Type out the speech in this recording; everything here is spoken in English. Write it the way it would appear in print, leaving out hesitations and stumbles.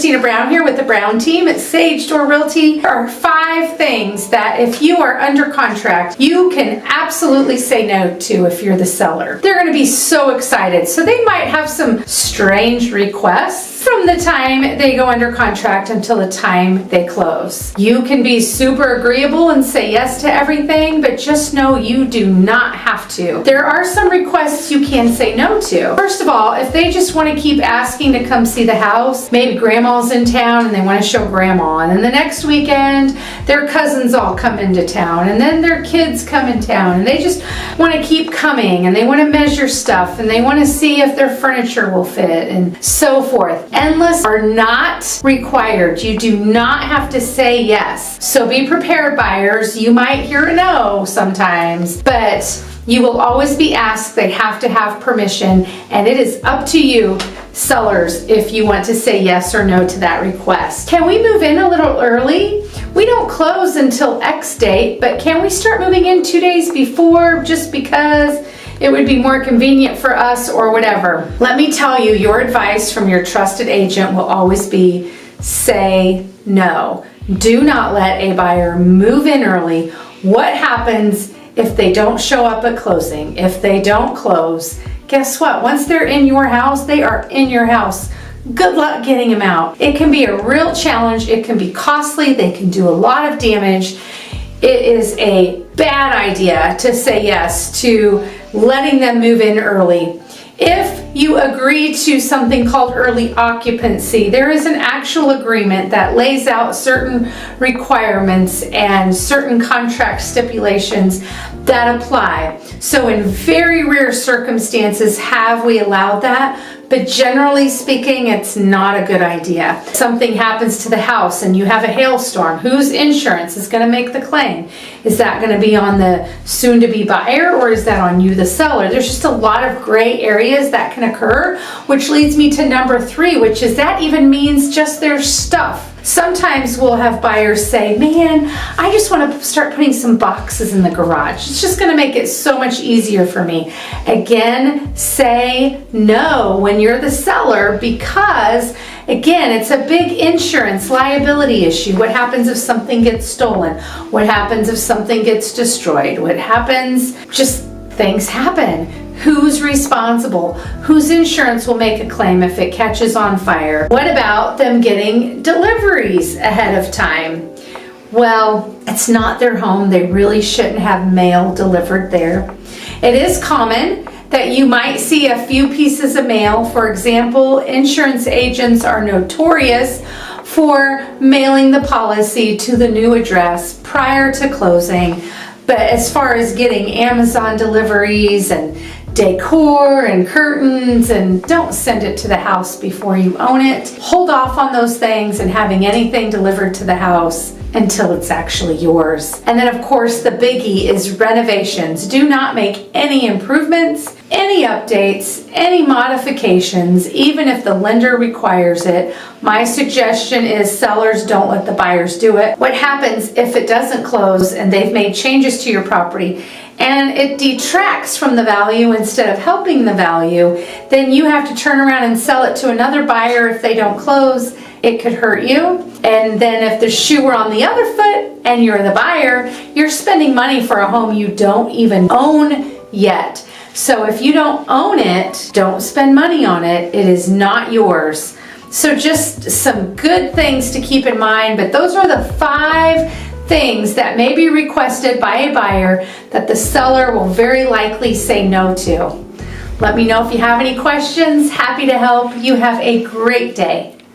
Christina Brown here with the Brown team at Sage Door Realty. There are 5 things that if you are under contract, you can absolutely say no to if you're the seller. They're going to be so excited. So they might have some strange requests from the time they go under contract until the time they close. You can be super agreeable and say yes to everything, but just know you do not have to. There are some requests you can say no to. First of all, if they just want to keep asking to come see the house, maybe grandma's in town and they want to show grandma, and then the next weekend their cousins all come into town, and then their kids come in town, and they just want to keep coming, and they want to measure stuff, and they want to see if their furniture will fit, and so forth. Endless are not required. You do not have to say yes. So be prepared, buyers. You might hear a no sometimes, but you will always be asked. They have to have permission, and it is up to you, sellers, if you want to say yes or no to that request. Can we move in a little early? We don't close until X date, but can we start moving in 2 days before just because it would be more convenient for us or whatever? Let me tell you, your advice from your trusted agent will always be say no. Do not let a buyer move in early. What happens if they don't show up at closing? If they don't close, guess what? Once they're in your house, they are in your house. Good luck getting them out. It can be a real challenge. It can be costly. They can do a lot of damage. It is a bad idea to say yes to letting them move in early. If you agree to something called early occupancy, there is an actual agreement that lays out certain requirements and certain contract stipulations that apply. So in very rare circumstances have we allowed that, but generally speaking, it's not a good idea. Something happens to the house and you have a hailstorm. Whose insurance is going to make the claim? Is that going to be on the soon-to-be buyer, or is that on you, the seller? There's just a lot of gray areas that can occur, which leads me to number 3, which is that even means just their stuff. Sometimes we'll have buyers say, man, I just want to start putting some boxes in the garage. It's just going to make it so much easier for me. Again, say no when you're the seller, because again, it's a big insurance liability issue. What happens if something gets stolen? What happens if something gets destroyed? What happens? Just things happen. Who's responsible? Whose insurance will make a claim if it catches on fire? What about them getting deliveries ahead of time? Well, it's not their home. They really shouldn't have mail delivered there. It is common that you might see a few pieces of mail. For example, insurance agents are notorious for mailing the policy to the new address prior to closing. But as far as getting Amazon deliveries and decor and curtains, and don't send it to the house before you own it. Hold off on those things and having anything delivered to the house until it's actually yours. And then of course the biggie is renovations. Do not make any improvements, any updates, any modifications, even if the lender requires it. My suggestion is sellers don't let the buyers do it. What happens if it doesn't close and they've made changes to your property and it detracts from the value instead of helping the value? Then you have to turn around and sell it to another buyer if they don't close. It could hurt you. And then if the shoe were on the other foot and you're the buyer, you're spending money for a home you don't even own yet. So if you don't own it, don't spend money on it. It is not yours. So just some good things to keep in mind, but those are the 5 things that may be requested by a buyer that the seller will very likely say no to. Let me know if you have any questions. Happy to help. You have a great day.